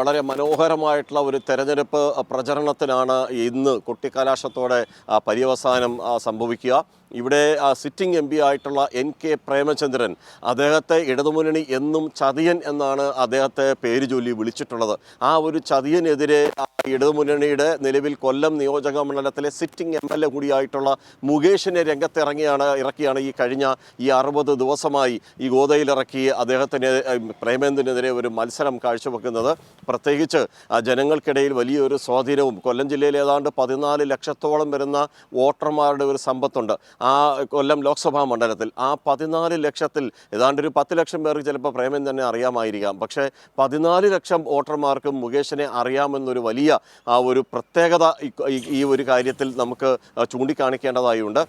വളരെ മനോഹരമായിട്ടുള്ള ഒരു തെരഞ്ഞെടുപ്പ് പ്രചരണത്തിനാണ് ഇന്ന് കൊട്ടിക്കലാശത്തോടെ പര്യവസാനം സംഭവിക്കുക. ഇവിടെ സിറ്റിംഗ് എം പി ആയിട്ടുള്ള NK പ്രേമചന്ദ്രൻ, അദ്ദേഹത്തെ ഇടതുമുന്നണി എന്നും ചതിയൻ എന്നാണ് അദ്ദേഹത്തെ പേര് ചൊല്ലി വിളിച്ചിട്ടുള്ളത്. ആ ഒരു ചതിയനെതിരെ ഇടതുമുന്നണിയുടെ നിലവിൽ കൊല്ലം നിയോജക മണ്ഡലത്തിലെ സിറ്റിംഗ് MLA കൂടിയായിട്ടുള്ള മുകേഷിനെ ഇറക്കിയാണ് ഈ കഴിഞ്ഞ 60 ദിവസമായി ഈ ഗോദയിലിറക്കി അദ്ദേഹത്തിന് പ്രേമേന്ദ്രനെതിരെ ഒരു മത്സരം കാഴ്ചവെക്കുന്നത്. പ്രത്യേകിച്ച് ജനങ്ങൾക്കിടയിൽ വലിയൊരു സ്വാധീനവും, കൊല്ലം ജില്ലയിൽ ഏതാണ്ട് 14 ലക്ഷത്തോളം വരുന്ന വോട്ടർമാരുടെ ഒരു സമ്പത്തുണ്ട് ആ കൊല്ലം ലോക്സഭാ മണ്ഡലത്തിൽ. ആ 14 ലക്ഷത്തിൽ ഏതാണ്ട് ഒരു 10 ലക്ഷം പേർക്ക് ചിലപ്പോൾ പ്രേമേന്ദ്രനെ അറിയാമായിരിക്കാം. പക്ഷേ 14 ലക്ഷം വോട്ടർമാർക്കും മുകേഷിനെ അറിയാമെന്നൊരു വലിയ ഒരു പ്രത്യേകത ഈ ഒരു കാര്യത്തിൽ നമുക്ക് ചൂണ്ടിക്കാണിക്കേണ്ടതായുണ്ട്.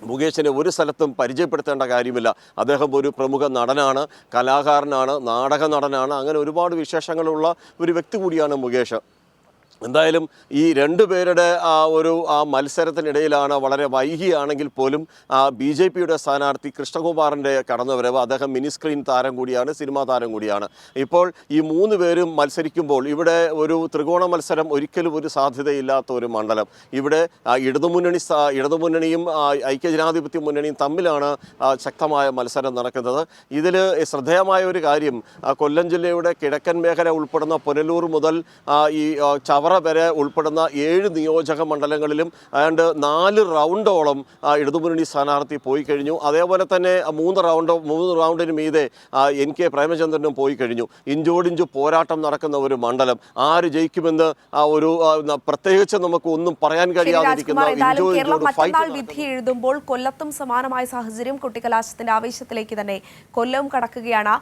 മുകേഷിനെ ഒരു സ്ഥലത്തും പരിചയപ്പെടുത്തേണ്ട കാര്യമില്ല. അദ്ദേഹം ഒരു പ്രമുഖ നടനാണ്, കലാകാരനാണ്, നാടക നടനാണ്, അങ്ങനെ ഒരുപാട് വിശേഷങ്ങളുള്ള ഒരു വ്യക്തി കൂടിയാണ് മുകേഷ്. എന്തായാലും ഈ രണ്ടുപേരുടെ മത്സരത്തിനിടയിലാണ് വളരെ വൈകിയാണെങ്കിൽ പോലും BJPയുടെ സ്ഥാനാർത്ഥി കൃഷ്ണകുമാറിൻ്റെ കടന്നുവരവ്. അദ്ദേഹം മിനി സ്ക്രീൻ താരം കൂടിയാണ്, സിനിമാ താരം കൂടിയാണ്. ഇപ്പോൾ ഈ 3 പേരും മത്സരിക്കുമ്പോൾ ഇവിടെ ഒരു ത്രികോണ മത്സരം ഒരിക്കലും ഒരു സാധ്യതയില്ലാത്ത ഒരു മണ്ഡലം. ഇവിടെ ഇടതുമുന്നണിയും ഐക്യജനാധിപത്യ മുന്നണിയും തമ്മിലാണ് ശക്തമായ മത്സരം നടക്കുന്നത്. ഇതിൽ ശ്രദ്ധേയമായ ഒരു കാര്യം, കൊല്ലം ജില്ലയുടെ കിഴക്കൻ മേഖല ഉൾപ്പെടുന്ന പുനലൂർ മുതൽ ഈ വരെ ഉൾപ്പെടുന്ന 7 നിയോജക മണ്ഡലങ്ങളിലും ഏതാണ്ട് 4 റൗണ്ടോളം ഇടതുമുന്നണി സ്ഥാനാർത്ഥി പോയി കഴിഞ്ഞു. അതേപോലെ തന്നെ 3 റൗണ്ടിന് മീതെ NK പ്രേമചന്ദ്രനും പോയി കഴിഞ്ഞു. ഇഞ്ചോടിഞ്ചു പോരാട്ടം നടക്കുന്ന ഒരു മണ്ഡലം. ആര് ജയിക്കുമെന്ന് പ്രത്യേകിച്ച് നമുക്ക് ഒന്നും പറയാൻ കഴിയാതിരിക്കുന്ന വിധി എഴുതുമ്പോൾ കൊല്ലത്തും സമാനമായ സാഹചര്യം, കൊട്ടിക്കലാശത്തിന്റെ ആവേശത്തിലേക്ക് തന്നെ കൊല്ലവും കടക്കുകയാണ്.